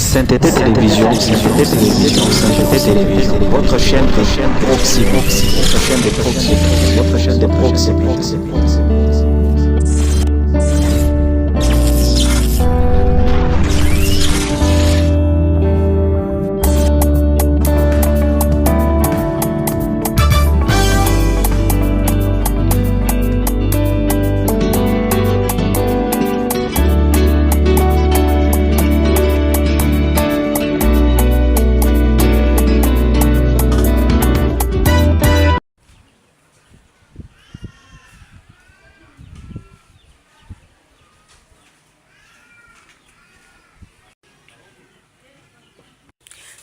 Sainteté Télévision, votre chaîne de proximité, votre chaîne de proximité.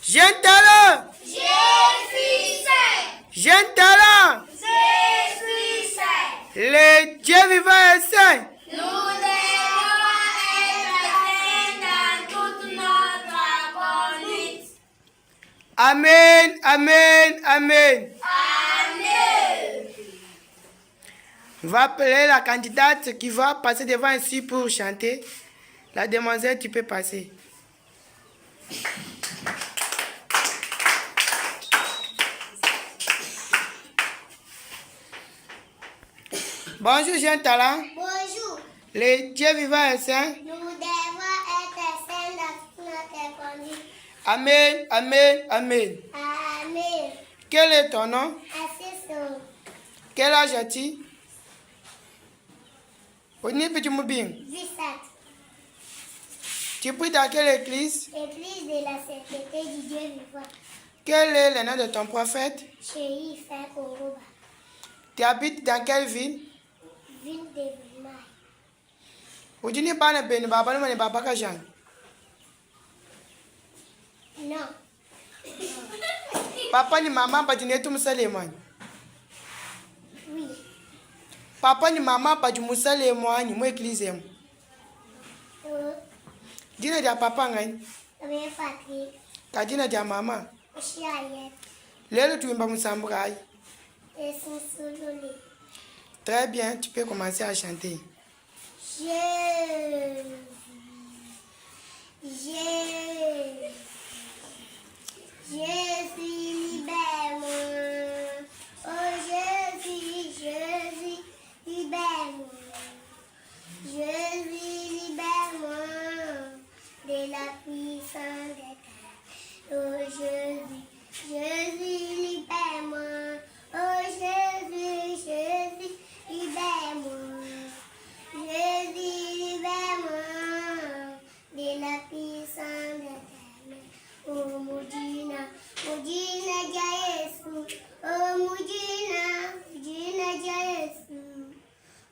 Jeune talent! Je suis saint! Jeune talent! Je suis saint! Le Dieu vivant est saint! Nous devons être saints dans toute notre conduite. Amen, amen, amen. Amen. On va appeler la candidate qui va passer devant ici pour chanter. La demoiselle, tu peux passer. Bonjour, jeune talent. Bonjour. Le Dieu vivant est saint. Nous devons être saints dans notre conduite. Amen, amen, amen. Amen. Quel est ton nom? Assistons. Quel âge as-tu? Oni petit moubin. 17. Tu pries dans quelle église? Église de la sainteté du Dieu vivant. Quel est le nom de ton prophète? Chéri, frère Congoba. Tu habites dans quelle ville? Ville de Vilma. Ujini bana beni baba ni mani baba kajan. Non. Papa ni mama bajine tu musalemani. Oui. Papa ni mama baju musalemani mu église mu. Dina dia papa ngani? Oui, Patrick. Kadina dia mama. Chiayet. Lelo tuimba musamburai. Et son sololé. Très bien, tu peux commencer à chanter. Je suis libère-moi. Oh Jésus, libère-moi. Jésus, libère-moi de la puissance des terres. Oh Jésus, libère-moi. Oh Jésus, libère-moi. Jésus, libère-moi de la puissance des ténèbres. Oh Mudina, Mudina Jayesu. Oh Mudina Jayesu.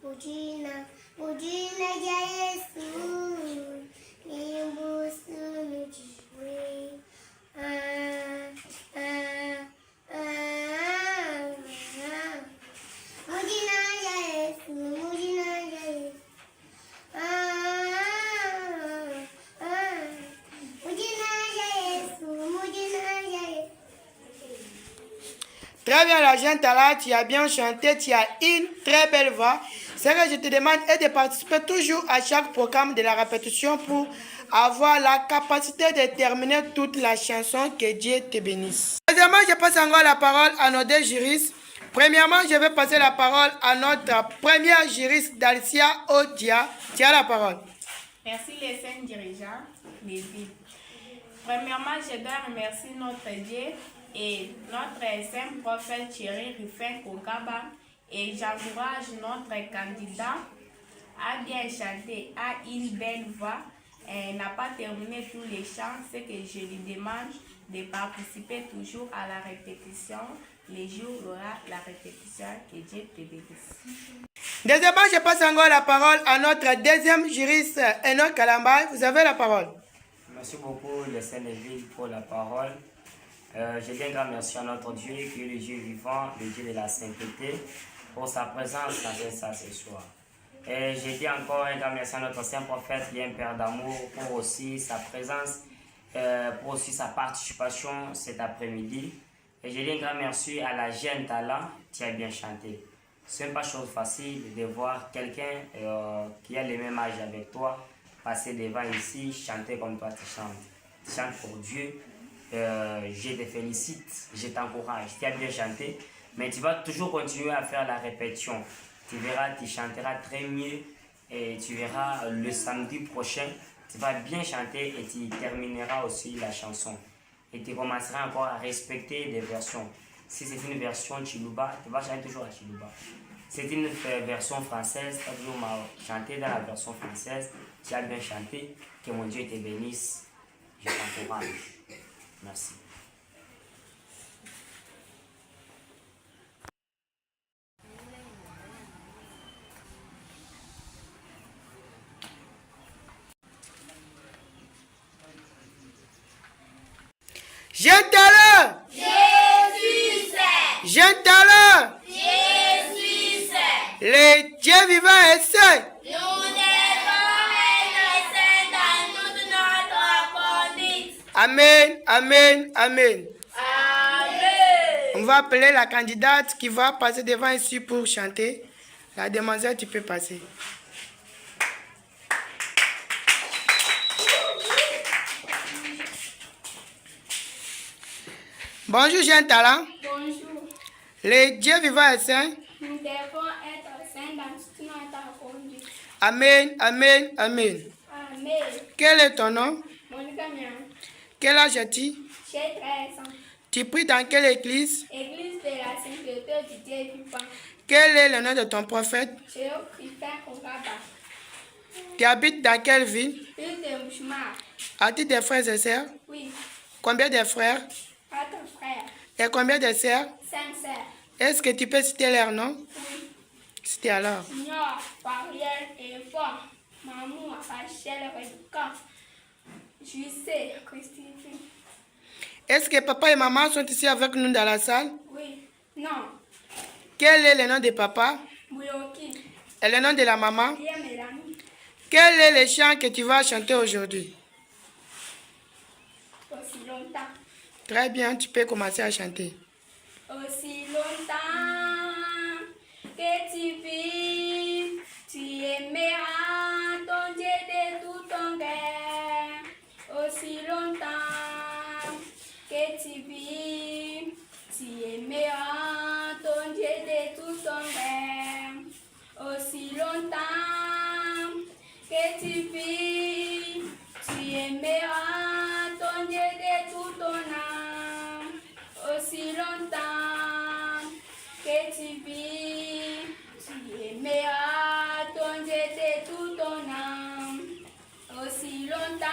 Mudina Jayesu. Nimbusu nujiwe. Mudina Jayesu. Mudina Jayesu. Très bien, la jeune talent, tu as bien chanté, tu as une très belle voix. Ce que je te demande est de participer toujours à chaque programme de la répétition pour avoir la capacité de terminer toute la chanson. Que Dieu te bénisse. Deuxièmement, je passe encore la parole à nos deux juristes. Premièrement, je vais passer la parole à notre première juriste, Dalcia Odia. Tu as la parole. Merci les saints dirigeants des villes. Premièrement, je dois remercier notre Dieu et notre saint prophète Thierry Rufin Kokaba, et j'encourage notre candidat à bien chanter, à une belle voix. Elle n'a pas terminé tous les chants, ce que je lui demande de participer toujours à la répétition. Les jours où il y aura la répétition, que Dieu te bénisse. Deuxièmement, je passe encore la parole à notre deuxième juriste, Enoch Kalambay. Vous avez la parole. Merci beaucoup, les saints des villes, pour la parole. Je dis un grand merci à notre Dieu, qui est le Dieu vivant, le Dieu de la sainteté, pour sa présence avec ça ce soir. Et je dis encore un grand merci à notre saint prophète, qui est un père d'amour, pour aussi sa présence, pour aussi sa participation cet après-midi. Et je dis un grand merci à la jeune talent qui a bien chanté. Ce n'est pas chose facile de voir quelqu'un qui a le même âge avec toi passer devant ici, chanter comme toi tu chantes. chantes pour Dieu. Je te félicite, je t'encourage. Tu as bien chanté, mais tu vas toujours continuer à faire la répétition. Tu verras, tu chanteras très mieux et tu verras le samedi prochain, tu vas bien chanter et tu termineras aussi la chanson. Et tu commenceras encore à respecter les versions. Si c'est une version Chiluba, tu vas chanter toujours à Chiluba. C'est une version française, tu vas toujours chanter dans la version française. Tu as bien chanté, que mon Dieu te bénisse. Je t'encourage. Merci. Jeune talent. Jésus c'est. Jeune talent. Jésus c'est. Le Dieu vivant est saint. Nous devons être saints dans toute notre conduite. Amen, amen, amen. Amen. On va appeler la candidate qui va passer devant ici pour chanter. La demoiselle, tu peux passer. Bonjour, jeune talent. Bonjour. Le Dieu vivant est saint. Nous devons être saints dans toute notre conduite. Amen, amen, amen. Amen. Quel est ton nom? Monica Mian. Quel âge as-tu? J'ai 13 ans. Tu pries dans quelle église? Église de la Sainteté du Dieu vivant. Quel est le nom de ton prophète? Jéhovah Kogaba. Tu habites dans quelle ville? Ville de Mouchmar. As-tu des frères et sœurs? Oui. Combien de frères? 4 frères. Et combien de sœurs? 5 sœurs. Est-ce que tu peux citer leur nom? Oui. Cite alors. Signor, Pariel et Fort. Mamou, Rachel, Rebecca. Jussé, Christine. Est-ce que papa et maman sont ici avec nous dans la salle? Oui. Non. Quel est le nom de papa? Bouyoki. Et le nom de la maman? Pierre Mélanie. Quel est le chant que tu vas chanter aujourd'hui? Aussi longtemps. Très bien, tu peux commencer à chanter. Aussi longtemps que tu vis, tu aimeras ton Dieu de tout ton cœur. Aussi longtemps que tu vis, tu aimeras ton Dieu de tout ton cœur. Aussi longtemps que tu vis, tu aimeras ton Dieu de tout ton âme. Aussi longtemps que tu vis, tu aimeras ton Dieu de tout ton âme. Aussi longtemps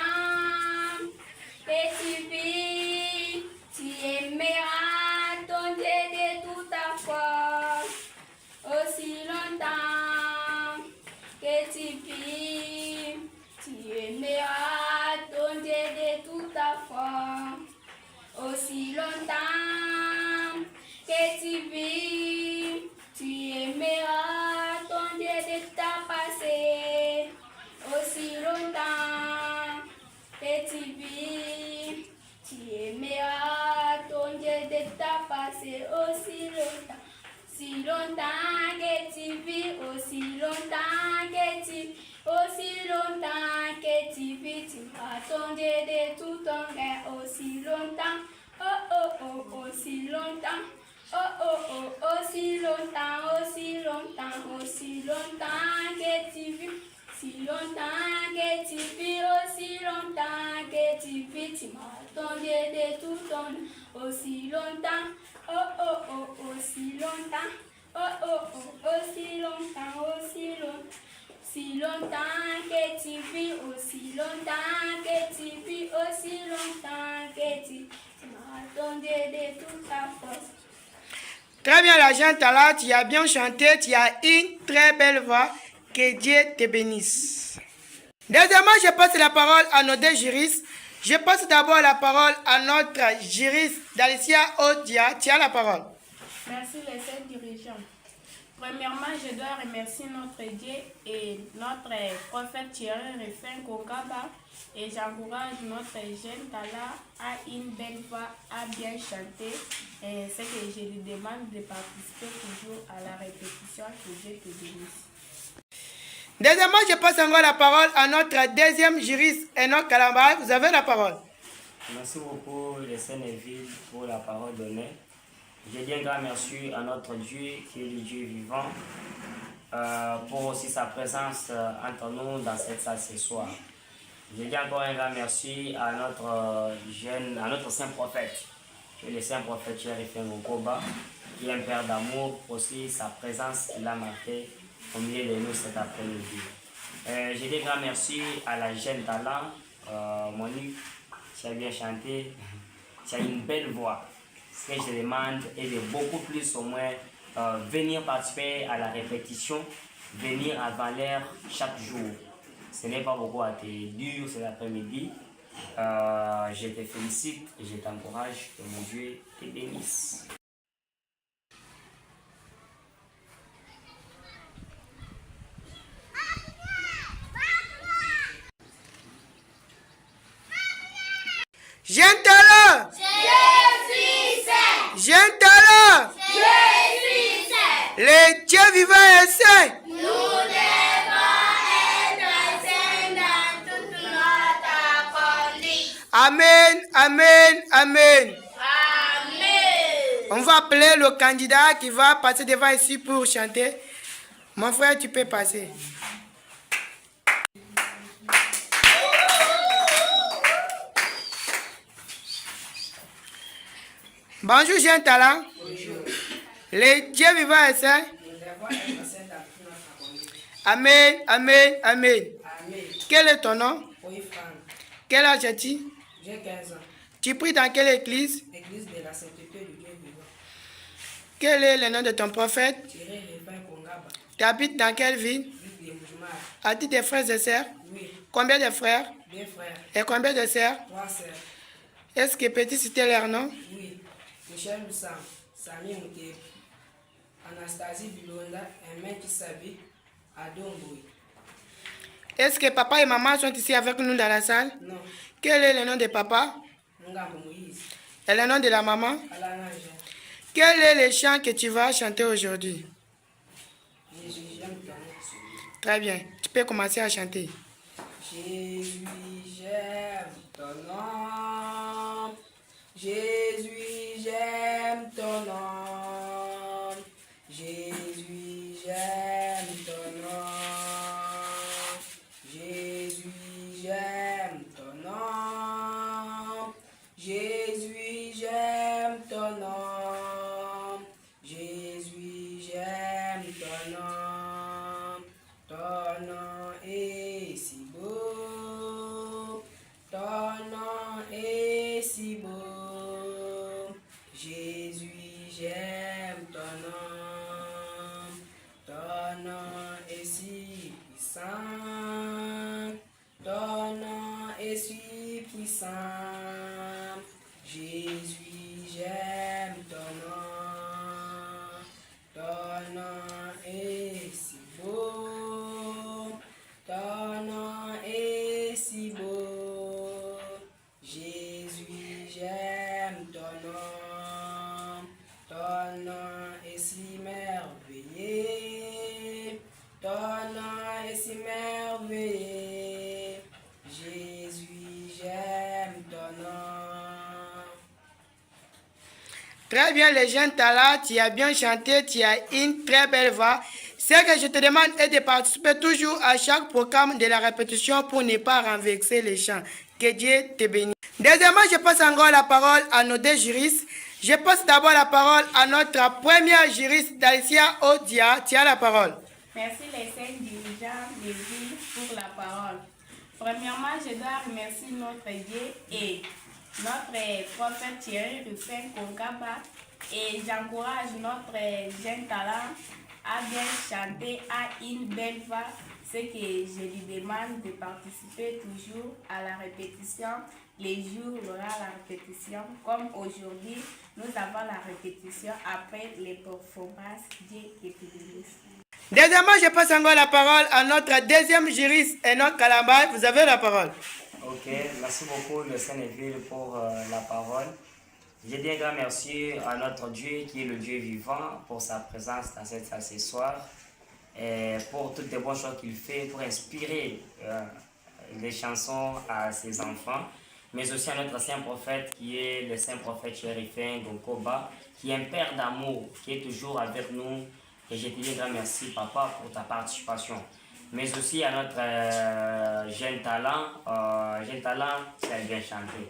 que tu vis, tu aimeras ton Dieu de toute ta force. Aussi longtemps que tu vis, tu aimeras ton Dieu de toute ta force. Aussi longtemps que tu vis, tu aimeras ton Dieu de ta passé. Aussi longtemps que tu vis, tu aimeras ton Dieu de ta passé. Aussi longtemps que tu vis, aussi longtemps que tu aussi longtemps que tu vis, tu vas ton Dieu de tout ton cœur. Aussi longtemps, oh oh oh, aussi longtemps, oh oh oh, aussi longtemps, aussi longtemps, aussi longtemps que tu vis, si longtemps que tu vis, aussi longtemps que tu vis, tu vas ton Dieu de tout ton, aussi longtemps, oh oh oh, aussi longtemps, oh oh oh, aussi longtemps, aussi longtemps. Si longtemps que tu vis, aussi longtemps que tu vis, aussi longtemps que tu m'as ton Dieu de toute ta force. Très bien, la jeune talent, tu as bien chanté, tu as une très belle voix. Que Dieu te bénisse. Deuxièmement, je passe la parole à nos deux juristes. Je passe d'abord la parole à notre juriste Dalicia Odia. Tu as la parole. Merci les 7 dirigeants. Premièrement, je dois remercier notre Dieu et notre prophète Thierry Refin Kokaba et j'encourage notre jeune Tala à une belle voix, à bien chanter. Et c'est que je lui demande de participer toujours à la répétition. Que Dieu te bénisse. Deuxièmement, je passe encore la parole à notre deuxième juriste, Enoch Kalamba. Vous avez la parole. Merci beaucoup, le Saint-Neville, pour la parole donnée. Je dis un grand merci à notre Dieu, qui est le Dieu vivant, pour aussi sa présence entre nous dans cette salle ce soir. Je dis encore un grand merci à notre saint prophète, qui est le saint prophète Thierry Fengokoba, qui est un père d'amour, pour aussi sa présence qu'il a marquée au milieu de nous cet après-midi. Je dis un grand merci à la jeune talent, Monique. Tu as bien chanté, tu as une belle voix. Ce que je demande est de beaucoup plus au moins venir participer à la répétition, venir avant l'heure chaque jour. Ce n'est pas beaucoup à te dire cet après-midi. Je te félicite et je t'encourage que mon Dieu te bénisse. Jeune talent! Je suis saint. Jeune talent! Je suis saint. Le Dieu vivant est saint. Nous devons être saints dans toute notre conduite. Amen, amen, amen. Amen. On va appeler le candidat qui va passer devant ici pour chanter. Mon frère, tu peux passer. Bonjour, jeune talent. Bonjour. Le Dieu vivant est saint. Nous devons être saints dans toute notre conduite. Amen, amen, amen. Amen. Quel est ton nom? Oui, Franck. Quel âge as-tu? J'ai 15 ans. Tu pries dans quelle église? Église de la sainteté du Dieu vivant. Quel est le nom de ton prophète? Thierry Révin Kongaba. Tu habites dans quelle ville? Ville de Moujmar. As-tu des frères et sœurs? Oui. Combien de frères? 2 frères. Et combien de sœurs? 3 sœurs. Est-ce que peux-tu citer leur nom? Oui. Michel Moussam. Sami Mouté. Anastasie Bilonda. Aimé Kisabi. Adomboui. Est-ce que papa et maman sont ici avec nous dans la salle? Non. Quel est le nom de papa? Ngambo Moïse. Et le nom de la maman? Alana Jean. Quel est le chant que tu vas chanter aujourd'hui? Jésus, j'aime ton nom. Très bien. Tu peux commencer à chanter. Jésus, j'aime ton nom. Jésus, j'aime ton nom. Jésus, j'aime ton nom. Jésus, j'aime ton nom. Jésus, j'aime ton nom. Jésus, j'aime ton nom. Ton nom est si beau. Ton nom est si beau. Jésus, j'aime ton nom. Ton nom est si puissant. Ton nom est si puissant. Jésus, j'aime ton nom. Ton nom est si beau. Ton nom est si beau. Jésus, j'aime ton nom. Ton nom est si merveilleux. Ton nom est si merveilleux. Jésus, j'aime ton nom. Très bien, les jeunes talents, tu as bien chanté, tu as une très belle voix. Ce que je te demande est de participer toujours à chaque programme de la répétition pour ne pas renverser les chants. Que Dieu te bénisse. Deuxièmement, je passe encore la parole à nos deux juristes. Je passe d'abord la parole à notre première juriste, Dacia Odia. Tu as la parole. Merci les saints dirigeants des villes pour la parole. Premièrement, je dois remercier notre Dieu et notre prophète Thierry Ruffin Kongaba et j'encourage notre jeune talent à bien chanter à une belle voix. Ce que je lui demande de participer toujours à la répétition. Les jours, il y aura la répétition. Comme aujourd'hui, nous avons la répétition après les performances. Dieu qui te bénisse. Deuxièmement, je passe encore la parole à notre deuxième juriste, Enoch Kalambay. Vous avez la parole. Ok, merci beaucoup le Saint-Neville pour la parole. Je dis un grand merci à notre Dieu qui est le Dieu vivant pour sa présence dans cette salle ce soir et pour toutes les bonnes choses qu'il fait pour inspirer les chansons à ses enfants. mais aussi à notre saint prophète qui est le saint prophète Chérifin Gokoba, qui est un père d'amour, qui est toujours avec nous. Et je te dis grand merci, papa, pour ta participation. Mais aussi à notre jeune talent. Jeune talent, tu as bien chanté.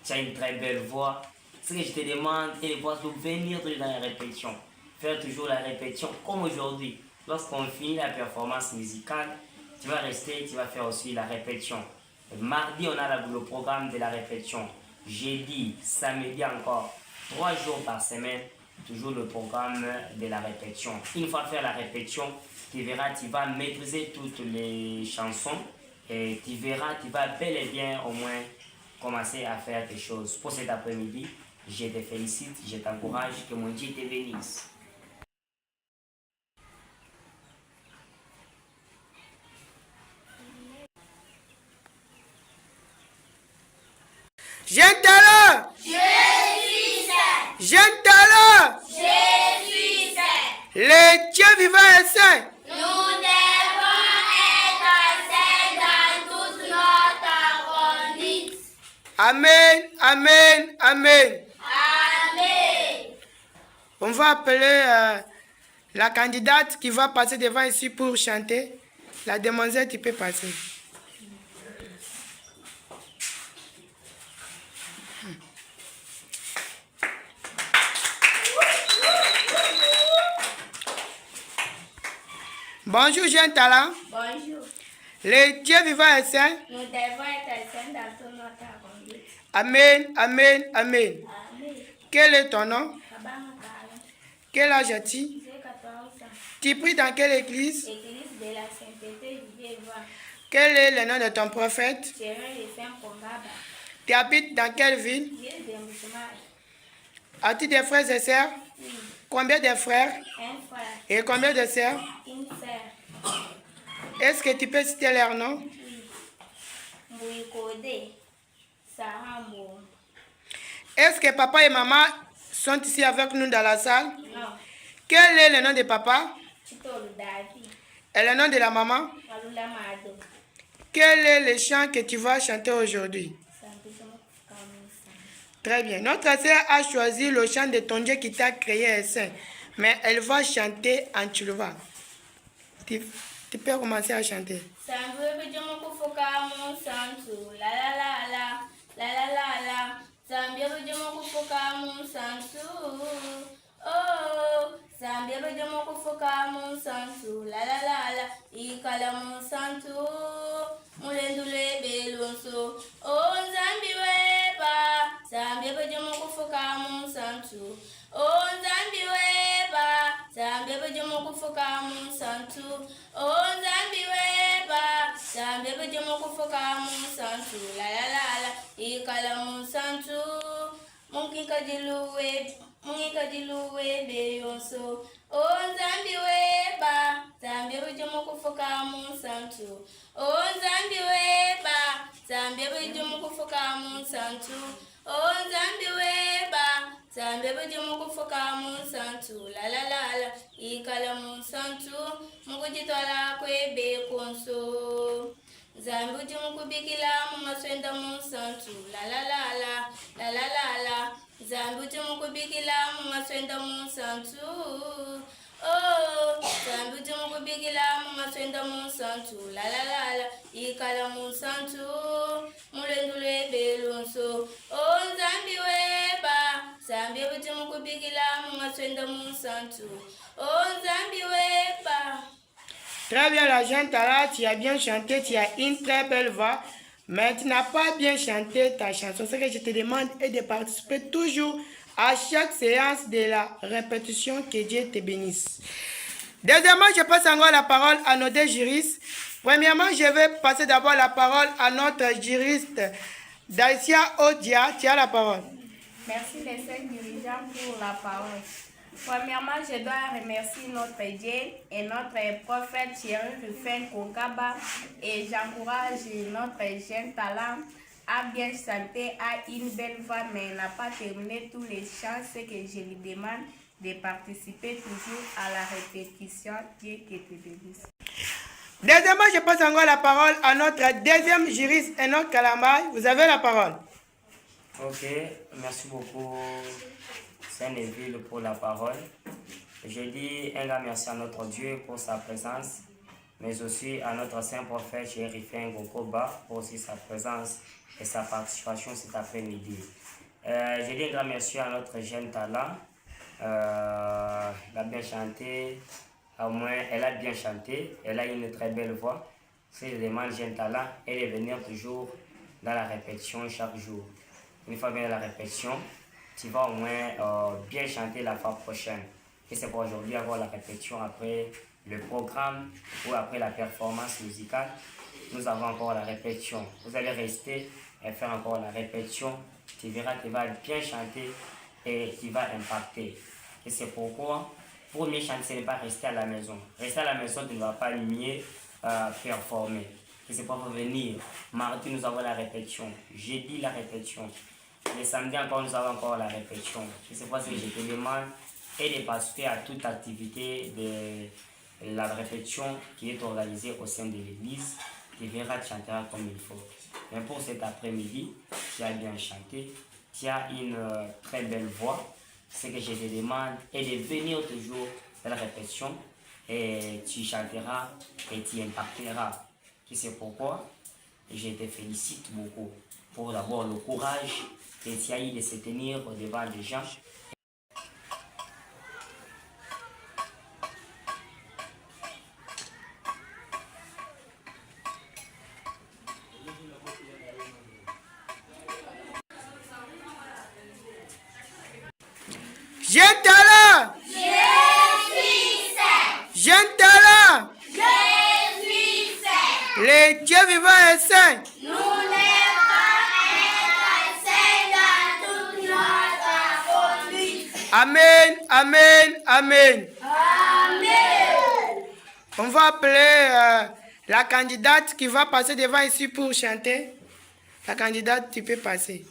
Tu as une très belle voix. Ce que je te demande, c'est de pouvoir venir toujours dans la répétition. Faire toujours la répétition comme aujourd'hui. Lorsqu'on finit la performance musicale, tu vas rester, tu vas faire aussi la répétition. Mardi, on a le programme de la répétition. Jeudi, samedi encore, 3 jours par semaine, toujours le programme de la répétition. Une fois faire la répétition, tu verras, tu vas maîtriser toutes les chansons et tu verras, tu vas bel et bien au moins commencer à faire des choses. Pour cet après-midi, je te félicite, je t'encourage, que mon Dieu te bénisse. Jeune talent! Je suis saint. Jeune talent! Je suis saint. Le Dieu vivant est saint. Nous devons être saints dans toute notre conduite. Amen, amen, amen. Amen. On va appeler la candidate qui va passer devant ici pour chanter. La demoiselle, tu peux passer. Bonjour, jeune talent. Bonjour. Le Dieu vivant est saint. Nous devons être saints dans toute notre conduite. Amen, amen, amen. Amen. Quel est ton nom? Kabamakala. Quel âge as-tu? J'ai 14 ans. Tu pries dans quelle église? Église de la sainteté du Vieux-Voir. Quel est le nom de ton prophète? Thierry et Saint-Pongaba. Tu habites dans quelle ville? Ville de Moussoumaï. As-tu des frères et sœurs? Oui. Combien de frères Un frère. et combien de sœurs? Une sœur. Est-ce que tu peux citer leurs noms? Oui. Mbouikode. Sahambo. Est-ce que papa et maman sont ici avec nous dans la salle? Non. Quel est le nom de papa Chitolu Davi. et le nom de la maman? Malula Mado. Quel est le chant que tu vas chanter aujourd'hui? Sampitomo Kamusa. Très bien. Notre sœur a choisi le chant de ton Dieu qui t'a créé et saint. Mais elle va chanter en Tchoulouva. Tu peux commencer à chanter. Sambe bijumu kufuka musantu. La la la la. La la la la. Sambe bijumu kufuka musantu. Oh. Sambe bijumu kufuka musantu. La la la la. Ikala musantu. Mulendule belonso. Oh Zambi weba. Sambe bijumu kufuka musantu. Oh Zambi weba. Sambe bijumu kufuka musantu. Oh Zambi weba. Sambe bijumu kufuka musantu. La la la la. Ikala musantu. Mungika diluwe beyonso. Oh Zambi weba. Sambe bijumu kufuka musantu. Oh Zambi weba. Sambe bijumu kufuka musantu. Oh Zambi weba. Sambe bijumu kufuka musantu. La la la la. Ikala musantu. Mukujitola kwebe konso. Zambi bijumu kubikila mumaswenda musantu. La la la la. La la la la. Zambi bijumu kubikila mumaswenda musantu. Oh, Zambi bijumu kubikila mumaswenda musantu. La la la la. Ikala musantu. Mulendule belonso. Oh Zambi weba. Zambi bijumu kubikila mumaswenda musantu. Oh Zambi weba. Très bien, la jeune Tala, tu as bien chanté, tu as une très belle voix, mais tu n'as pas bien chanté ta chanson. Ce que je te demande est de participer toujours à chaque séance de la répétition. Que Dieu te bénisse. Deuxièmement, je passe encore la parole à nos deux juristes. Premièrement, je vais passer d'abord la parole à notre juriste Daïsia Odia. Tu as la parole. Merci les 5 dirigeants pour la parole. Premièrement, je dois remercier notre Dieu et notre prophète Thierry Rufin Kokaba et j'encourage notre jeune talent à bien chanter, à une belle voix, mais il n'a pas terminé tous les chants. Ce que je lui demande de participer toujours à la répétition. Dieu que te bénisse. Deuxièmement, je passe encore la parole à notre deuxième juriste, Enoch Kalambay. Vous avez la parole. Ok, merci beaucoup, Saint-Neville, pour la parole. Je dis un grand merci à notre Dieu pour sa présence, mais aussi à notre saint prophète Chérifin Gokoba pour aussi sa présence et sa participation cet après-midi. Je dis un grand merci à notre jeune talent. Elle a bien chanté, au moins elle a bien chanté, elle a une très belle voix. Si je demande jeune talent, elle est venue toujours dans la répétition chaque jour. Une fois bien à la répétition, tu vas au moins bien chanter la fois prochaine. Et c'est pour aujourd'hui avoir la répétition après le programme ou après la performance musicale. Nous avons encore la répétition. Vous allez rester et faire encore la répétition. Tu verras que tu vas bien chanter et tu vas impacter. Et c'est pourquoi, pour mieux chanter, ce n'est pas rester à la maison. Rester à la maison, tu ne vas pas mieux performer. Et c'est pour venir. Mardi, nous avons la répétition. Jeudi, la répétition. Le samedi encore, nous avons encore la répétition. Et c'est pour ça que je te demande et de participer à toute activité de la répétition qui est organisée au sein de l'église. Tu verras, tu chanteras comme il faut. Mais pour cet après-midi, tu as bien chanté, tu as une très belle voix. Ce que je te demande est de venir toujours à la répétition et tu chanteras et tu impacteras. Et c'est pourquoi je te félicite beaucoup pour avoir le courage que tu as eu de se tenir devant des gens. Jeune talent! Jeune talent! Le Dieu vivant est saint. Amen, amen, amen. On va appeler la candidate qui va passer devant ici pour chanter. La candidate, tu peux passer.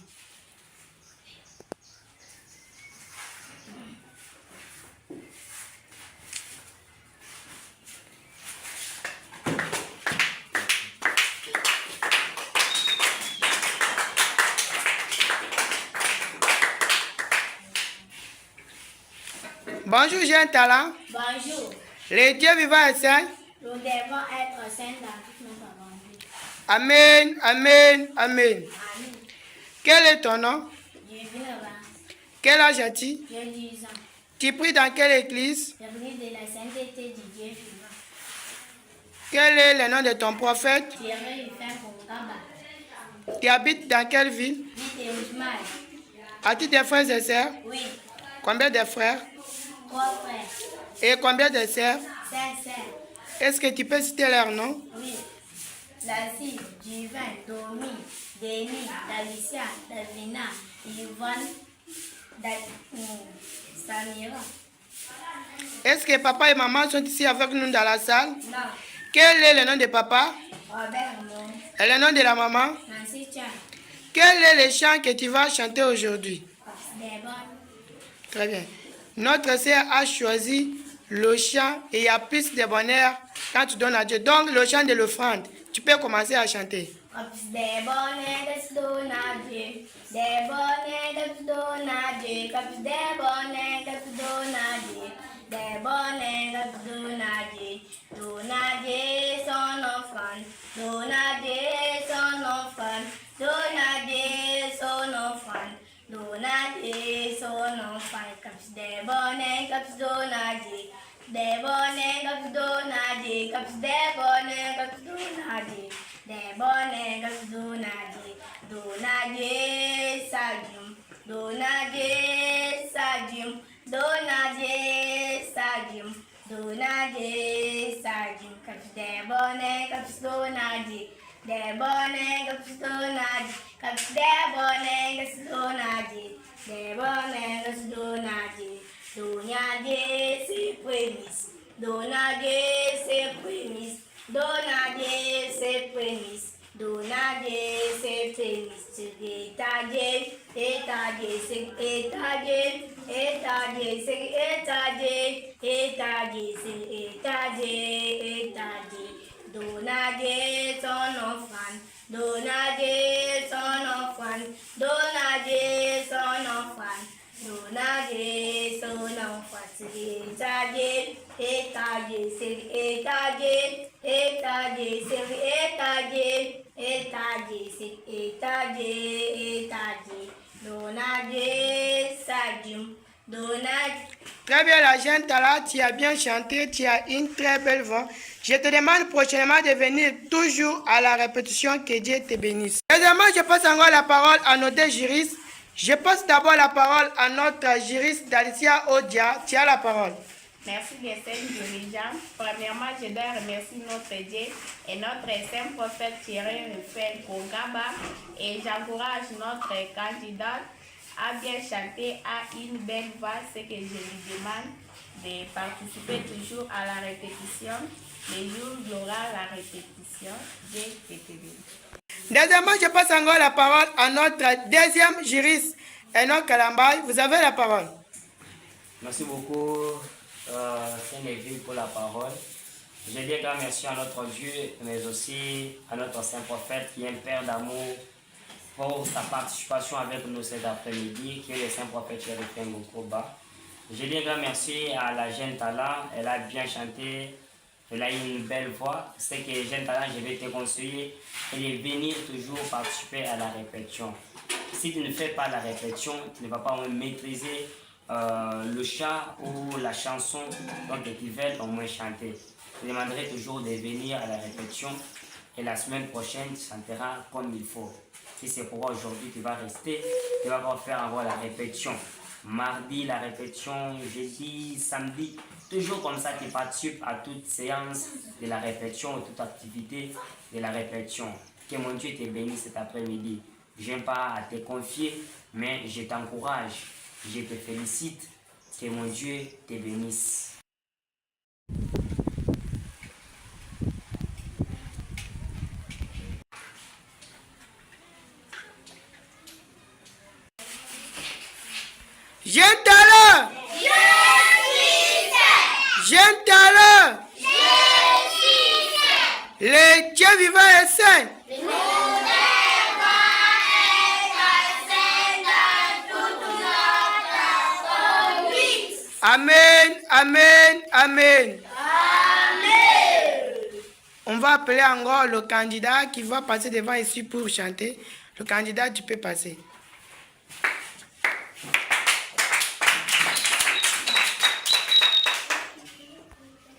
Bonjour, jeune talent. Bonjour. Le Dieu vivant est saint. Nous devons être saints dans toute notre aventure. Amen, amen, amen. Amen. Quel est ton nom? Je vis là-bas. Quel âge as-tu? J'ai 10 ans. Tu pries dans quelle église? L'église de la sainteté du Dieu vivant. Quel est le nom de ton prophète? Thierry Rufin Kongaba. Tu habites dans quelle ville? Vite et Ousmane. As-tu des frères et sœurs? Oui. Combien de frères? 3 frères. Et combien de sœurs? 5 sœurs. Est-ce que tu peux citer leurs noms? Oui. Lassie, Divin, Domi, Denis, Dalicia, Davina, Yvonne, Samira. Est-ce que papa et maman sont ici avec nous dans la salle? Non. Quel est le nom de papa? Robert Mon. Et le nom de la maman? Nancy Chan. Quel est le chant que tu vas chanter aujourd'hui? Des bonnes. Très bien. Notre sœur a choisi le chant et il y a plus de bonheur quand tu donnes à Dieu. Donc le chant de l'offrande. Tu peux commencer à chanter. Des bonnes de Donadier. Des bonnes de Donadier. Des bonnes de Donadier. Des bonnes de Donadier. Donadier son offrande. Donadier son offrande. Donadier son offrande. Donadier son offrande. Des bonnes de Donadier. Des bonnes de Donadier. Des bonnes de Donadier. Des bonnes de Donadier. Donadier Sadim. Donadier Sadim. Donadier Sadim. Donadier Sadim. Des bonnes de Donadier. Des bonnes de Donadier. Des bonnes de Donadier. Des bonnes de Donadier. Donadier ses prémices. Donadier ses prémices. Donadier ses prémices. Donadier ses prémices. Étadier, étadier, c'est étadier, étadier, c'est étadier, étadier, c'est étadier, étadier. Donadier son offrande. Donadier son offrande. Donadier Seigneur est à Dieu, est à Dieu, Seigneur est à Dieu, est à Dieu, Seigneur est à Dieu, est à Dieu. Donne à Dieu sa dîme, donne à Dieu. Très bien, la jeune Tala, tu as bien chanté, tu as une très belle voix. Je te demande prochainement de venir toujours à la répétition, que Dieu te bénisse. Deuxièmement, je passe encore la parole à nos deux juristes. Je passe d'abord la parole à notre juriste Dalicia Odia. Tu as la parole. Merci les saints dirigeants. Premièrement, je dois remercier notre Dieu et notre saint prophète Thierry Ruffin Kongaba. Et j'encourage notre candidate à bien chanter à une belle voix. Ce que je lui demande de participer toujours à la répétition. Les jours où il y aura la répétition, Dieu te bénisse. Deuxièmement, je passe encore la parole à notre deuxième juriste, Enoch Kalambay. Vous avez la parole. Merci beaucoup, Saint-Lévy, pour la parole. Je dis grand merci à notre Dieu, mais aussi à notre Saint Prophète qui est un Père d'amour pour sa participation avec nous cet après-midi, qui est le Saint Prophète Chérifin Gokoba. Je dis grand merci à la jeune Tala, elle a bien chanté, elle a une belle voix. C'est que jeune Tala, je vais te conseiller de venir toujours participer à la répétition. Si tu ne fais pas la répétition, tu ne vas pas maîtriser le chant ou la chanson dont tu veux au moins chanter. Je demanderai toujours de venir à la répétition et la semaine prochaine tu chanteras comme il faut. Si c'est pour aujourd'hui tu vas rester, tu vas encore faire encore la répétition. Mardi la répétition, jeudi, samedi, toujours comme ça tu participes à toute séance de la répétition, toute activité de la répétition. Que mon Dieu te bénisse cet après-midi. Je n'aime pas à te confier, mais je t'encourage, je te félicite. Que mon Dieu te bénisse. Jeune Tala! Jeune Tala! Le Dieu vivant est saint. Amen, amen, amen. On va appeler encore le candidat qui va passer devant ici pour chanter. Le candidat, tu peux passer.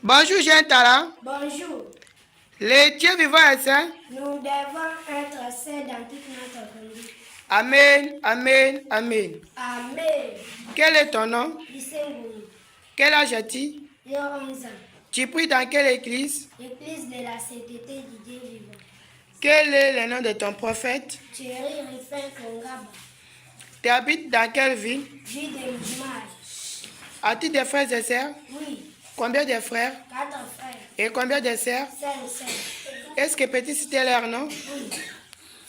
Bonjour, jeune Tala. Bonjour, Le Dieu vivant est saint. nous devons être saints dans toute notre conduite. Amen, amen, amen. Amen. Quel est ton nom? Isengouni, Quel âge as-tu? j'ai 11 ans. Tu pries dans quelle église? Église de la sainteté du Dieu vivant. Quel est le nom de ton prophète? Thierry Ruffin Kongaba, Tu habites dans quelle ville? vie de l'image. As-tu des frères et sœurs? Oui, Combien de frères? 4 frères, Et combien de sœurs? 5 sœurs. Est-ce que petit c'était leur nom? Oui,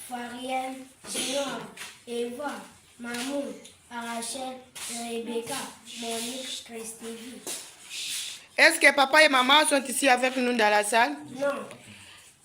Fariel, Junior, Eva, Mamoun, Arachel, Rebecca, Monique, Christévie. Est-ce que papa et maman sont ici avec nous dans la salle? Non,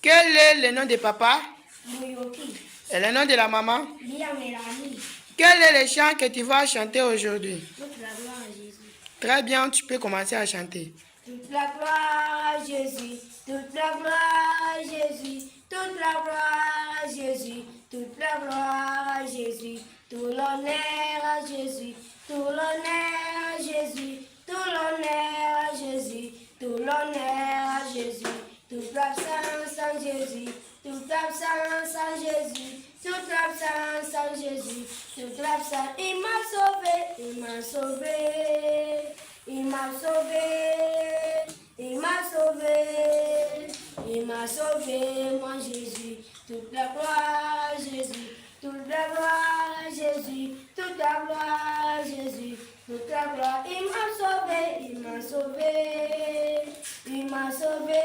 Quel est le nom de papa? Mouyoki, Et le nom de la maman? Liam Mélanie. Quel est le chant que tu vas chanter aujourd'hui? Toute la gloire à Jésus. Très bien, tu peux commencer à chanter. Toute la gloire à Jésus, toute la gloire à Jésus, toute la gloire à Jésus, toute la gloire à Jésus, tout l'honneur à Jésus, tout l'honneur à Jésus, tout l'honneur à Jésus, tout l'honneur à Jésus, toute l'absence à Jésus, toute l'absence à Jésus, toute l'absence à Jésus, toute l'absence. Il m'a sauvé, il m'a sauvé. Il m'a sauvé, il m'a sauvé, il m'a sauvé, moi Jésus. Toute la gloire à Jésus, toute la gloire à Jésus, toute la gloire à Jésus, toute la gloire. Il m'a sauvé, il m'a sauvé, il m'a sauvé,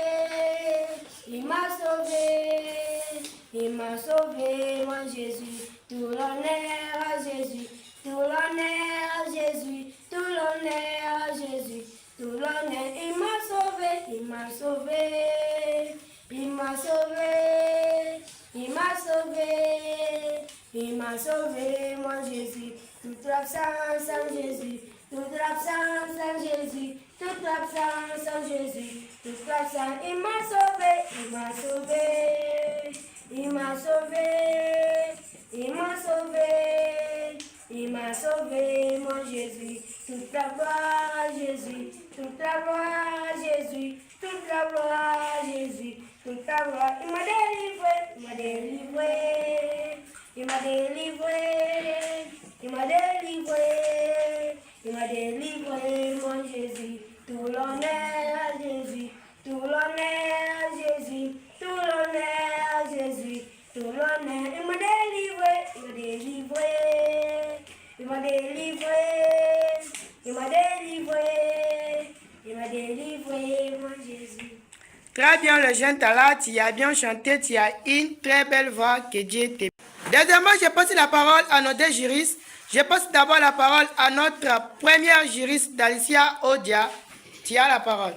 il m'a sauvé, il m'a sauvé, moi Jésus. Tout l'honneur à Jésus, tout l'honneur à Jésus, tout l'honneur à Jésus, tout l'honneur. Il m'a sauvé, il m'a sauvé, il m'a sauvé, il m'a sauvé, il m'a sauvé, moi Jésus. Toute l'absence en Jésus, toute l'absence en Jésus, toute l'absence en Jésus, toute la salle. Il m'a sauvé, il m'a sauvé, il m'a sauvé, il m'a sauvé, il m'a sauvé, mon Jésus. Toute la gloire à Jésus, toute la gloire à Jésus, toute la gloire à Jésus, toute la gloire. Il m'a délivré, il m'a délivré, il m'a délivré, il m'a délivré, il m'a délivré, mon Jésus. Tout l'honneur à Jésus, tout l'honneur à Jésus, tout l'honneur à Jésus, tout l'honneur. Il m'a délivré, il m'a délivré, il m'a délivré, il m'a délivré, il m'a délivré, mon Jésus. Très bien, le jeune Tala, tu as bien chanté, tu as une très belle voix, que Dieu te. Deuxièmement, je passe la parole à nos deux juristes. Je passe d'abord la parole à notre première juriste, Dalicia Odia. Tu as la parole.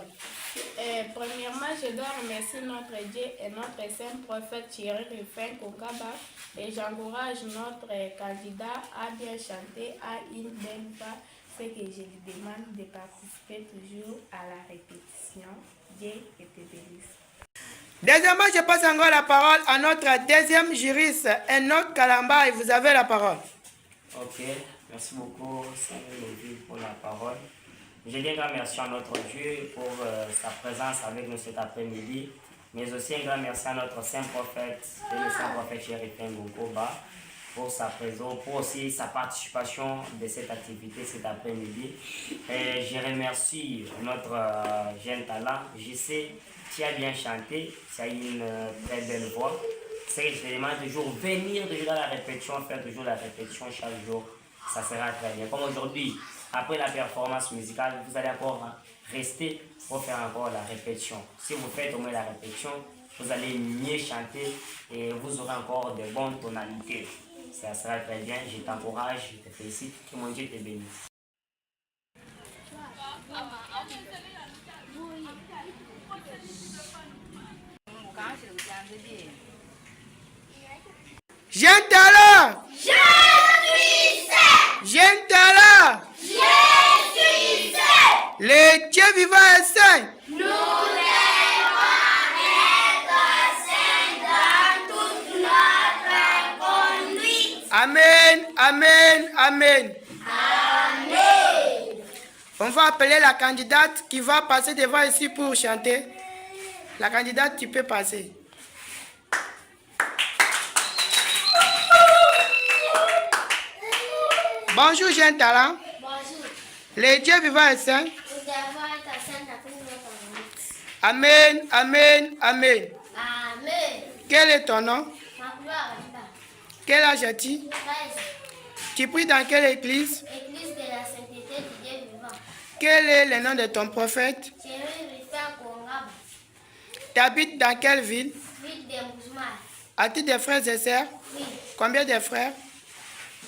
Premièrement, je dois remercier notre Dieu et notre saint prophète Thierry Rufin Kokaba et j'encourage notre candidat à bien chanter à une belle voix. Ce que je lui demande de participer toujours à la répétition. Dieu te bénisse. Deuxièmement, je passe encore la parole à notre deuxième juriste, Enoch Kalamba, et vous avez la parole. Ok, merci beaucoup, Samuel Lévy, pour la parole. Je dis un grand merci à notre Dieu pour sa présence avec nous cet après-midi, mais aussi un grand merci à notre saint prophète et le saint prophète Thierry Pengokoba pour sa présence, pour aussi sa participation de cette activité cet après-midi. Et je remercie notre jeune talent. Je sais, tu as bien chanté, tu as une très belle voix. C'est que je te demande toujours venir toujours à la répétition, faire toujours la répétition chaque jour. Ça sera très bien. Comme aujourd'hui, après la performance musicale, vous allez encore rester pour faire encore la répétition. Si vous faites au moins la répétition, vous allez mieux chanter et vous aurez encore de bonnes tonalités. Ça sera très bien. Je t'encourage, je te félicite. Que mon Dieu te bénisse. Jeune talent! Jeune talent! Le Dieu vivant est saint. Nous devons être saints dans toute notre conduite. Amen, amen, amen. Amen. On va appeler la candidate qui va passer devant ici pour chanter. La candidate, tu peux passer. Bonjour, jeune talent. Bonjour. Le Dieu vivant est saint. Nous devons être saints dans toute notre conduite. Amen, amen, amen. Amen. Quel est ton nom? Ma gloire est là. Quel âge as-tu? 13. Tu pries dans quelle église? Église de la sainteté du Dieu vivant. Quel est le nom de ton prophète? Thierry Rufin Kongaba. Tu habites dans quelle ville? Ville de Mouzma. As-tu des frères et sœurs? Oui. Combien de frères?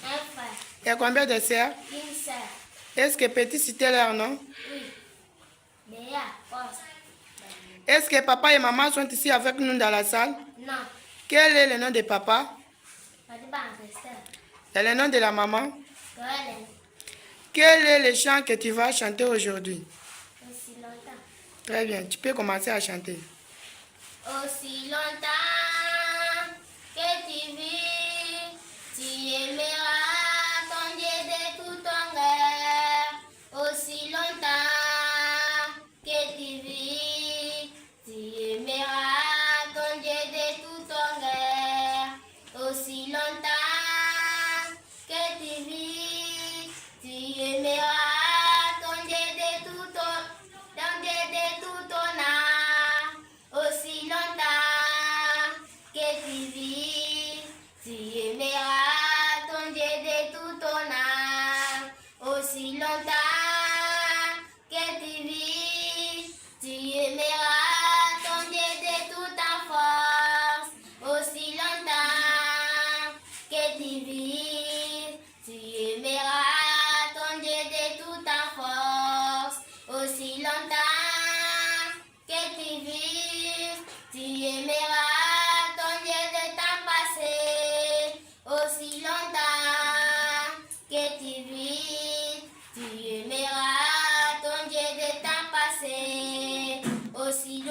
Un frère. Et combien de sœurs? Une sœur. Est-ce que peux-tu citer leur nom? Oui. Béa. Poste. Est-ce que papa et maman sont ici avec nous dans la salle? Non. Quel est le nom de papa? Madiba Ancesteur. Et le nom de la maman? Goël. Quel est le chant que tu vas chanter aujourd'hui? Aussi longtemps. Très bien, tu peux commencer à chanter. Aussi longtemps que tu vis, tu aimeras ton Dieu de tout ton cœur. Aussi longtemps que tu vis, tu aimeras ton Dieu de tout ton cœur. Aussi longtemps que tu vis, tu aimeras ton Dieu de tout ton âme. Aussi longtemps que tu vis, tu aimeras ton Dieu de tout ton âme. Aussi longtemps que tu vis, tu aimeras ton Dieu de toute ta force. Aussi longtemps que tu vis, tu aimeras ton Dieu de toute ta force. Aussi longtemps que tu vis, tu aimeras ton Dieu de temps passé. Aussi longtemps que tu vis, tu aimeras ton Dieu de temps passé. Aussi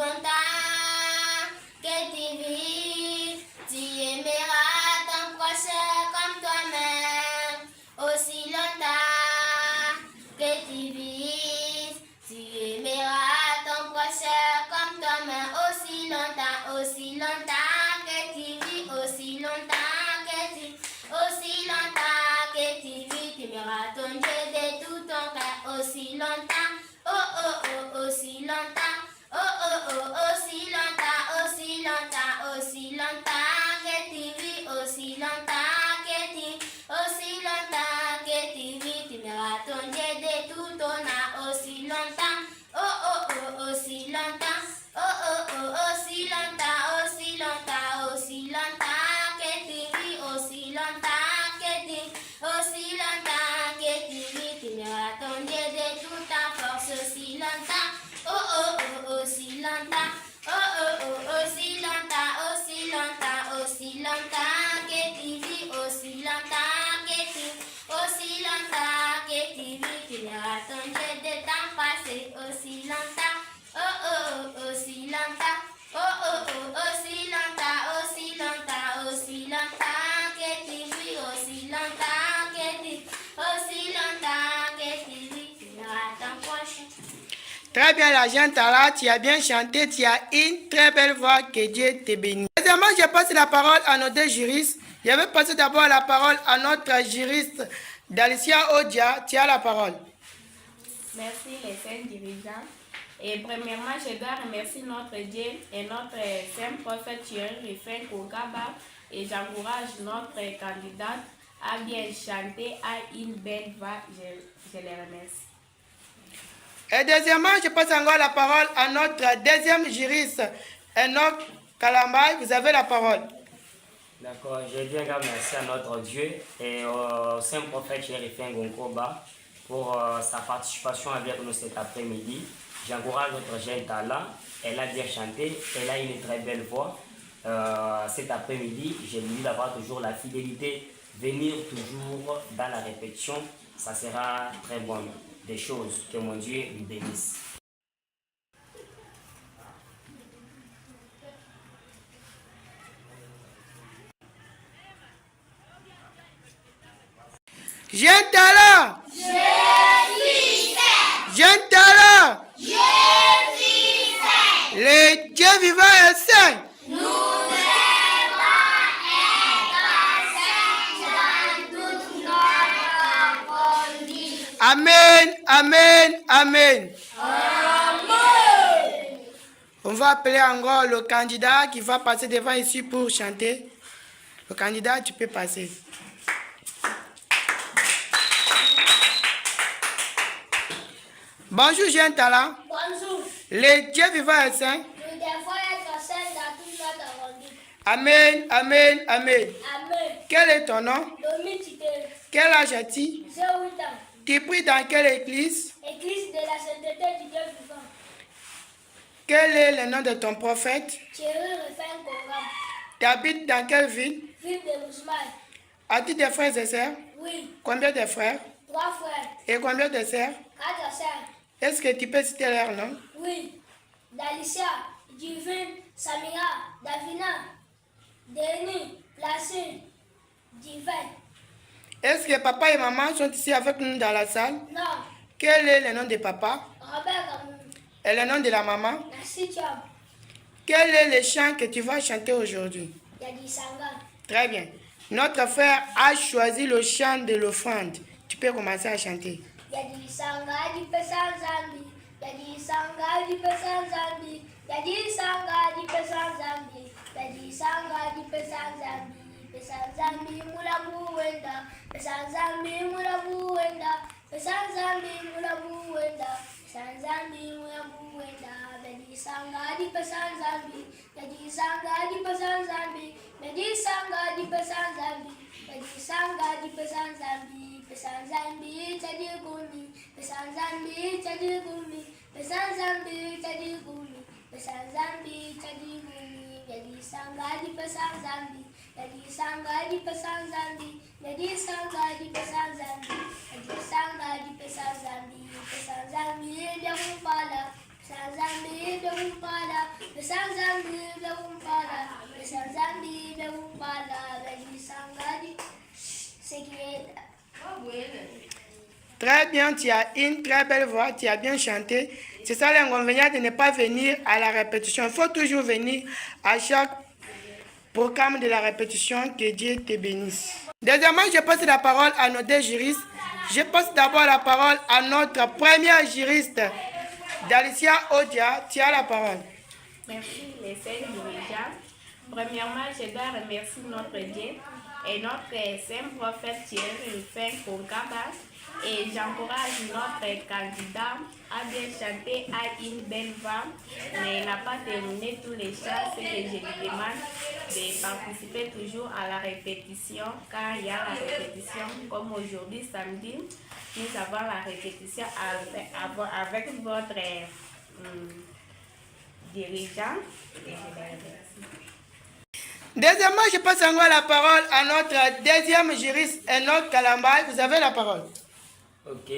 longtemps. Oh oh oh, aussi longtemps. Oh oh oh, aussi longtemps, aussi longtemps, aussi longtemps que tu vis, aussi longtemps que tu, aussi longtemps que tu vis, tu m'auras ton Dieu de tout ton âme, aussi longtemps. Oh oh oh, aussi longtemps. Oh oh oh, aussi longtemps, aussi longtemps, aussi longtemps que tu vis, aussi longtemps que tu, aussi longtemps que tu vis, tu m'auras ton Dieu de toute ta force, aussi longtemps. Oh oh oh, aussi longtemps. Oh oh oh, aussi longtemps, aussi longtemps, aussi longtemps que tu vis, aussi longtemps que tu, aussi longtemps que tu vis, tu n'auras ton Dieu de temps passé, aussi longtemps. Oh oh oh, aussi longtemps. Oh oh oh, aussi longtemps, aussi longtemps, aussi longtemps que tu vis, aussi longtemps que tu, aussi longtemps que tu vis, tu n'auras ton prochain. Très bien, la jeune Tala, tu as bien chanté, tu as une très belle voix, que Dieu te bénisse. Deuxièmement, je passe la parole à nos deux juristes. Je vais passer d'abord la parole à notre juriste Dalicia Odia. Tu as la parole. Merci les saints dirigeants. Et premièrement, je dois remercier notre Dieu et notre saint prophète Thierry Rufin Kokaba. Et j'encourage notre candidate à bien chanter, à une belle voix. Je les remercie. Et deuxièmement, je passe encore la parole à notre deuxième juriste, Enoch Kalambay. Vous avez la parole. D'accord, je dis un grand merci à notre Dieu et au saint prophète Chérifin Gonkoba pour sa participation avec nous cet après-midi. J'encourage notre jeune Tala, elle a bien chanté, elle a une très belle voix. Cet après-midi, je lui dis d'avoir toujours la fidélité, venir toujours dans la répétition, ça sera très bon. Des choses, que mon Dieu lui bénisse. Jeune Tala! Jeune Tala! Le Dieu vivant est saint! Amen, amen, amen. On va appeler encore le candidat qui va passer devant ici pour chanter. Le candidat, tu peux passer. Bonjour, jeune Tala. Bonjour. Le Dieu vivant est saint. Nous devons être saints dans toute notre conduite. Amen, amen, amen. Amen. Quel est ton nom? Dominique, Quel âge as-tu? j'ai 8 ans. Tu pries dans quelle église? Église de la sainteté du Dieu vivant. Quel est le nom de ton prophète? Thierry Rufin Kokaba. Tu habites dans quelle ville? Ville de Lousmaï. As-tu des frères et sœurs? Oui. Combien de frères? 3 frères. Et combien de sœurs? 4 sœurs. Est-ce que tu peux citer leur nom? Oui. Dalicia, Divin, Samira, Davina, Denis, Placine, Divin. Est-ce que papa et maman sont ici avec nous dans la salle? Non. Quel est le nom de papa? Robert Gamou. Et le nom de la maman? Nassi Thiam. Quel est le chant que tu vas chanter aujourd'hui? Yadi Sanga. Très bien. Notre frère a choisi le chant de l'offrande. Tu peux commencer à chanter. Yadi Sanga di pesan zambi. Yadi Sanga di pesan zambi. Yadi Sanga di pesan zambi. Yadi Sanga di pesan zambi. Pesan zambi mulamu wenda. Pesan zambi mulamu wenda. Pesan zambi mulamu wenda. Pesan zambi mulamu wenda. Yadi Sanga di pesan zambi. Yadi Sanga di pesan zambi. Yadi Sanga di pesan zambi. Yadi Sanga di pesan zambi. Pesan zambi jadi gumi. Pesan zambi jadi gumi. Pesan zambi jadi gumi. Pesan zambi jadi gumi. Jadi sangga di pesan zambi. Jadi sangga di pesan zambi. Jadi sangga di pesan zambi. Jadi sangga di pesan zambi. Pesan zambi dia umpala. Pesan zambi dia umpala. Pesan zambi dia umpala. Pesan zambi dia umpala. Jadi sangga di sekian. Très bien, tu as une très belle voix, tu as bien chanté. C'est ça l'inconvénient de ne pas venir à la répétition. Il faut toujours venir à chaque programme de la répétition. Que Dieu te bénisse. Deuxièmement, je passe la parole à nos deux juristes. Je passe d'abord la parole à notre première juriste, Dalicia Odia. Tu as la parole. Merci les saints dirigeants. Premièrement, je dois remercier notre Dieu et notre saint prophète Thierry Rufin Konkaba. Et j'encourage notre candidat à bien chanter à une belle voix, mais il n'a pas terminé tous les chants. Ce que je lui demande de participer toujours à la répétition, car il y a la répétition, comme aujourd'hui samedi, nous avons la répétition avec votre dirigeant. Et je le remercie. Deuxièmement, je passe encore la parole à notre deuxième juriste, Enoch Kalambay. Vous avez la parole. Ok,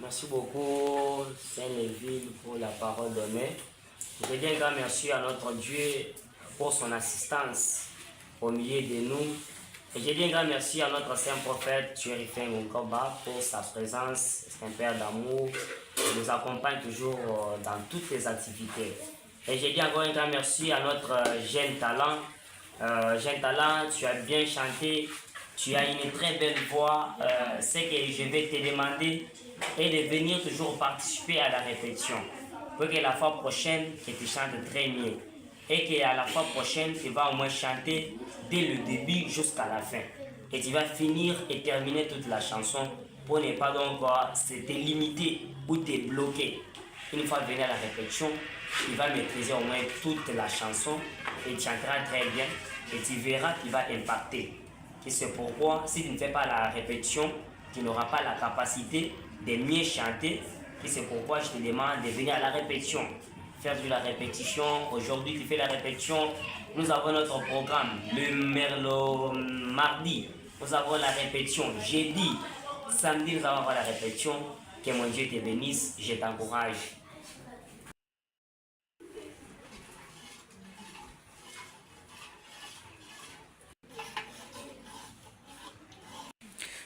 merci beaucoup Saint-Léville pour la parole donnée. Je dis un grand merci à notre Dieu pour son assistance au milieu de nous. Et je dis un grand merci à notre saint prophète Thierry Ngokoba pour sa présence. C'est un père d'amour. Il nous accompagne toujours dans toutes les activités. Et je dis encore un grand merci à notre jeune talent. Jeune talent, tu as bien chanté. Tu as une très belle voix. Ce que je vais te demander est de venir toujours participer à la répétition. Pour que la fois prochaine, que tu chantes très bien. Et qu'à la fois prochaine, tu vas au moins chanter dès le début jusqu'à la fin. Et tu vas finir et terminer toute la chanson pour ne pas donc te limiter ou te bloquer. Une fois venu à la répétition, tu vas maîtriser au moins toute la chanson et tu chanteras très bien. Et tu verras qu'il va impacter. Et c'est pourquoi, si tu ne fais pas la répétition, tu n'auras pas la capacité de mieux chanter. Et c'est pourquoi je te demande de venir à la répétition. Faire de la répétition. Aujourd'hui, tu fais la répétition. Nous avons notre programme. Le mardi, nous avons la répétition. Jeudi, samedi, nous allons avoir la répétition. Que mon Dieu te bénisse. Je t'encourage.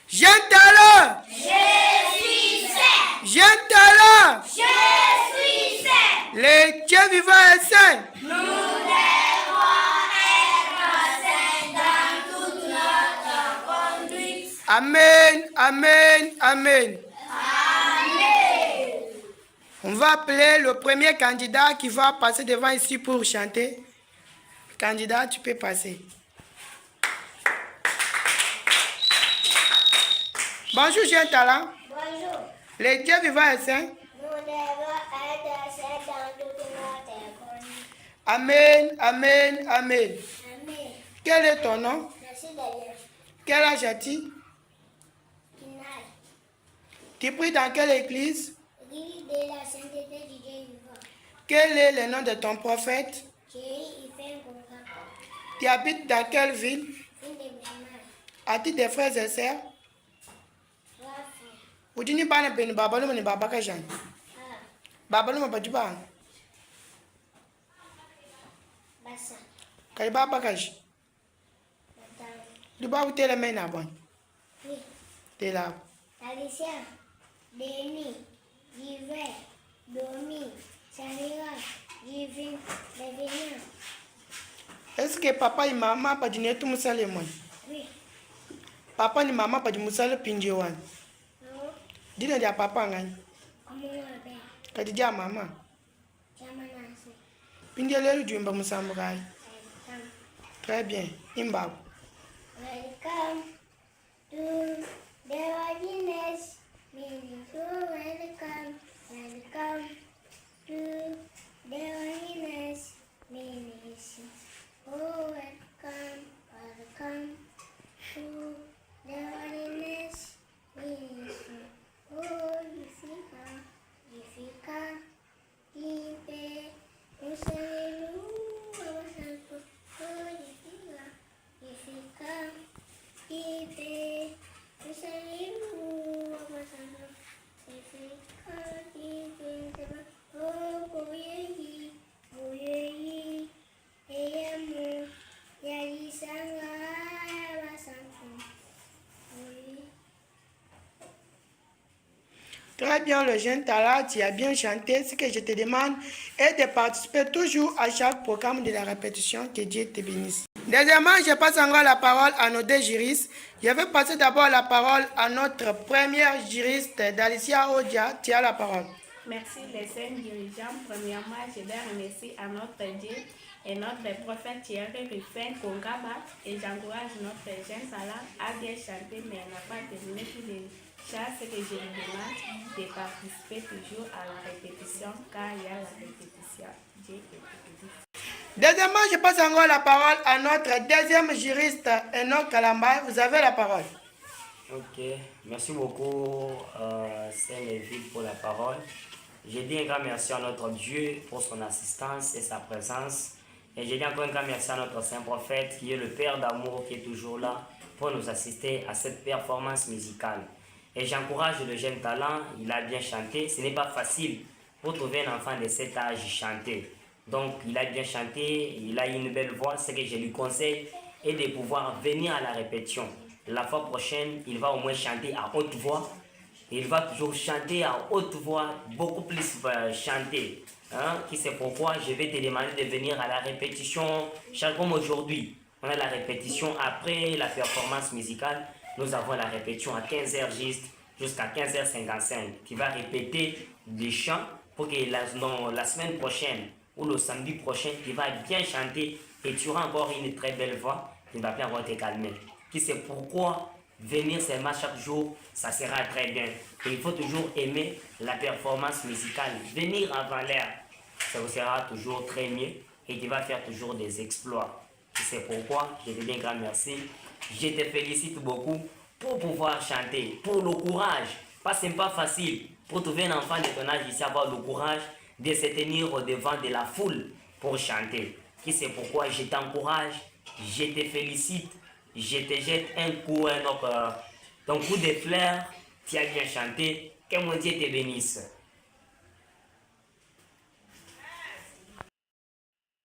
Jeune talent! Je suis saint! Jeune talent! Je suis saint! Les dieux vivants et saints! Nous devons être saints dans toute notre conduite. Amen, amen, amen. Amen. On va appeler le premier candidat qui va passer devant ici pour chanter. Candidat, tu peux passer. Bonjour, jeune talent. Bonjour. Les dieux vivants et saints. Nous devons être saints dans toute notre conduite. Amen, amen, amen. Amen. Quel est ton nom? Merci Daniel. Quel âge as-tu? Kinai. Tu pries dans quelle église? Église de la sainteté du Dieu vivant. Quel est le nom de ton prophète? Thierry Rufin Konkaba. Tu habites dans quelle ville? Fin de Bernard. As-tu des frères et sœurs? Rafa. Ou tu n'es pas un peu de Babalou, mais Babakajan? Ah. Babalou, mais pas du bas. Bassa. Quand Babakaj, Nathan. du bas où tu es la main à bon? Oui. Tu es là. Alicia. Denis. Diver. Domi. Samira. Divin. Devenir. Est-ce que papa et maman pas dîner tout moussale moi? Oui. Papa et maman pas du moussale pinjewan? Non. Dis-le à papa, hein? Comment on appelle? Quand tu dis à maman, Chamanasi. pinjele du mba moussamourai. Welcome. Très bien. Imba. Welcome to the Guinness. Welcome. Welcome to the Guinness. Oh, welcome. Welcome to the Guinness. Oh, Jessica. Ibe. Musalimu. Oh, Jessica. Ibe. Musalimu. Jessica. Ibe. Oh, Boyeyi. Boyeyi. Eyemu. Yalisanga. Basanku. Très bien, le jeune talent, tu as bien chanté. Ce que je te demande est de participer toujours à chaque programme de la répétition. Que Dieu te bénisse. Deuxièmement, je passe encore la parole à nos deux juristes. Je vais passer d'abord la parole à notre première juriste, Dalicia Odia. Tu as la parole. Merci les saints dirigeants. Premièrement, je dois remercier à notre Dieu et notre prophète Thierry Ruffin Kongaba, et j'encourage notre jeune talent à bien chanter, mais elle n'a pas terminé tous les chants. Ce que je lui demande de participer toujours à la répétition, car il y a la répétition. Dieu est béni. Deuxièmement, je passe encore la parole à notre deuxième juriste, Enoch Kalamba. Vous avez la parole. Ok, merci beaucoup, Saint-Lévy, pour la parole. Je dis un grand merci à notre Dieu pour son assistance et sa présence. Et je dis encore un grand merci à notre Saint Prophète, qui est le Père d'amour, qui est toujours là pour nous assister à cette performance musicale. Et j'encourage le jeune talent, il a bien chanté. Ce n'est pas facile pour trouver un enfant de cet âge chanter. Donc, il a bien chanté, il a une belle voix. Ce que je lui conseille est de pouvoir venir à la répétition. La fois prochaine, il va au moins chanter à haute voix. Il va toujours chanter à haute voix, beaucoup plus chanter. Hein? Qui c'est pourquoi je vais te demander de venir à la répétition, comme aujourd'hui. On a la répétition après la performance musicale. Nous avons la répétition à 15h juste jusqu'à 15h55. Tu vas répéter des chants pour que la semaine prochaine ou le samedi prochain, tu vas bien chanter et tu auras encore une très belle voix. Tu ne vas plus encore te calmer. Qui c'est pourquoi venir seulement chaque jour, ça sera très bien. Et il faut toujours aimer la performance musicale. Venir avant l'heure, ça vous sera toujours très mieux et tu vas faire toujours des exploits. C'est pourquoi je te dis un grand merci. Je te félicite beaucoup pour pouvoir chanter, pour le courage. Parce que ce n'est pas facile pour trouver un enfant de ton âge ici, avoir le courage de se tenir devant de la foule pour chanter. C'est pourquoi je t'encourage, je te félicite. Je te jette un coup, ton coup de fleurs, tu as bien chanté, que mon Dieu te bénisse.